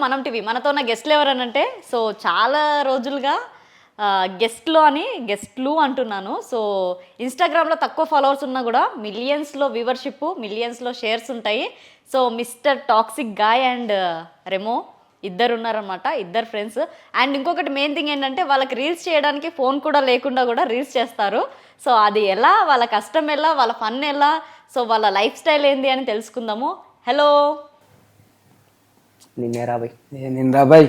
మనం టీవీ. మనతో ఉన్న గెస్ట్లు ఎవరనంటే సో చాలా రోజులుగా గెస్ట్లు అంటున్నాను. సో ఇన్స్టాగ్రామ్లో తక్కువ ఫాలోవర్స్ ఉన్నా కూడా మిలియన్స్లో వ్యూవర్షిప్, మిలియన్స్లో షేర్స్ ఉంటాయి. So mister toxic guy and Remo ఇద్దరు ఉన్నారనమాట, ఇద్దరు ఫ్రెండ్స్. అండ్ ఇంకొకటి మెయిన్ థింగ్ ఏంటంటే వాళ్ళకి రీల్స్ చేయడానికి ఫోన్ కూడా లేకుండా కూడా రీల్స్ చేస్తారు. సో అది ఎలా, వాళ్ళ కష్టం ఎలా, వాళ్ళ ఫన్ ఎలా, సో వాళ్ళ లైఫ్ స్టైల్ ఏంది అని తెలుసుకుందాము. హలో. నిన్నేరా బాయ్. నిన్రా బాయ్.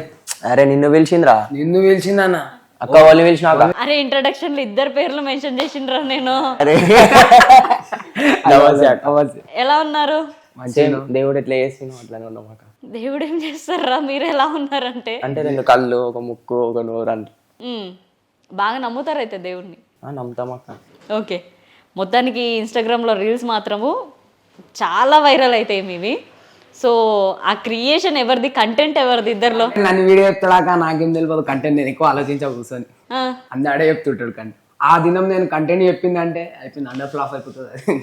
అరే నిన్ను పిలిచిందిరా. నిన్ను పిలిచిందన్న. అక్క వాళ్ళు పిలిచిన. అరే ఇంట్రడక్షన్ లో ఇద్దరు పేర్లు మెన్షన్ చేసిండ్రా నేను. అరే ఎలా ఉన్నారు? దేవుడు ఎట్లా చేసిన అట్లానే ఉన్నాం అక్క. దేవుడు ఏం చేస్తారా, మీరు ఎలా ఉన్నారంటే? అంటే 2 కళ్ళు, ఒక ముక్కు, ఒక నోరు అంటే బాగా నమ్ముతారైతే దేవుడిని. నమ్ముతాం అక్క. ఓకే, మొత్తానికి ఇన్స్టాగ్రామ్లో రీల్స్ మాత్రము చాలా వైరల్ అవుతాయి మీవి. సో ఆ క్రియేషన్ ఎవరిది, కంటెంట్ ఎవరిది ఇద్దరిలో? నన్ను వీడియో చెప్తాడాక నాకేం తెలియదు కంటెంట్. నేను ఎక్కువ ఆలోచించా కూర్చొని, అందడే చెప్తుంటాడు కంటెంట్. ఆ దినం నేను కంటెంట్ చెప్పిందంటే అయిపోయింది, అందరు ఫ్లాప్ అయిపోతుంది.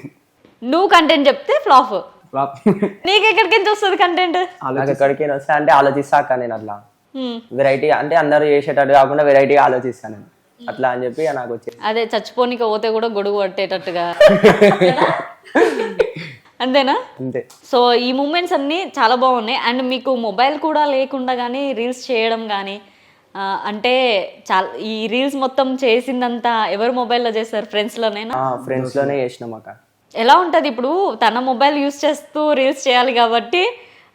నువ్వు కంటెంట్ చెప్తే ఫ్లాప్. ఫ్లాప్ నీకు ఎక్కడికి వస్తుంది కంటెంట్? ఎక్కడికి వస్తా అంటే ఆలోచిస్తాక నేను అట్లా వెరైటీ, అంటే అందరూ చేసేటట్టు కాకుండా వెరైటీగా ఆలోచిస్తాను నేను అట్లా అని చెప్పి నాకు వచ్చేది. అదే చచ్చిపోనికి పోతే కూడా గొడుగు పట్టేటట్టుగా అంతేనా? అంతే. సో ఈ మూమెంట్స్ అన్నీ చాలా బాగున్నాయి. అండ్ మీకు మొబైల్ కూడా లేకుండా కానీ రీల్స్ చేయడం కానీ అంటే చాలా, ఈ రీల్స్ మొత్తం చేసిందంతా ఎవరు మొబైల్లో చేస్తారు? ఫ్రెండ్స్లోనేనా? ఫ్రెండ్స్లోనే చేసినాం అక్క. ఎలా ఉంటుంది ఇప్పుడు తన మొబైల్ యూస్ చేస్తూ రీల్స్ చేయాలి కాబట్టి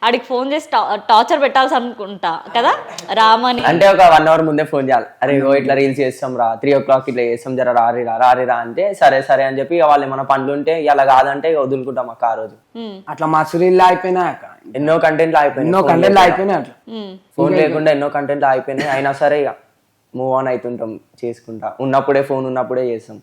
ఆడికి ఫోన్ చేసి టార్చర్ పెట్టాల్సి అనుకుంటా కదా రామని. అంటే ఒక 1 hour ముందే ఫోన్ చేయాలి. అరే ఇట్లా రీల్స్ చేస్తాం రా, 3 o'clock ఇట్లా చేస్తాం, జర రారిరా అంటే సరే సరే అని చెప్పి వాళ్ళు ఏమైనా పనులు ఉంటే ఇలా కాదంటే వదులుకుంటాం అక్క. ఆ రోజు అట్లా మా సురీల్లో అయిపోయినాయి అక్క. ఎన్నో కంటెంట్లు అయిపోయినాయి అట్లా. ఫోన్ లేకుండా ఎన్నో కంటెంట్లు అయిపోయినాయి. అయినా సరే ఇక మూవ్ ఆన్ అవుతుంటాం, చేసుకుంటా. ఉన్నప్పుడే ఫోన్ ఉన్నప్పుడే చేస్తాం.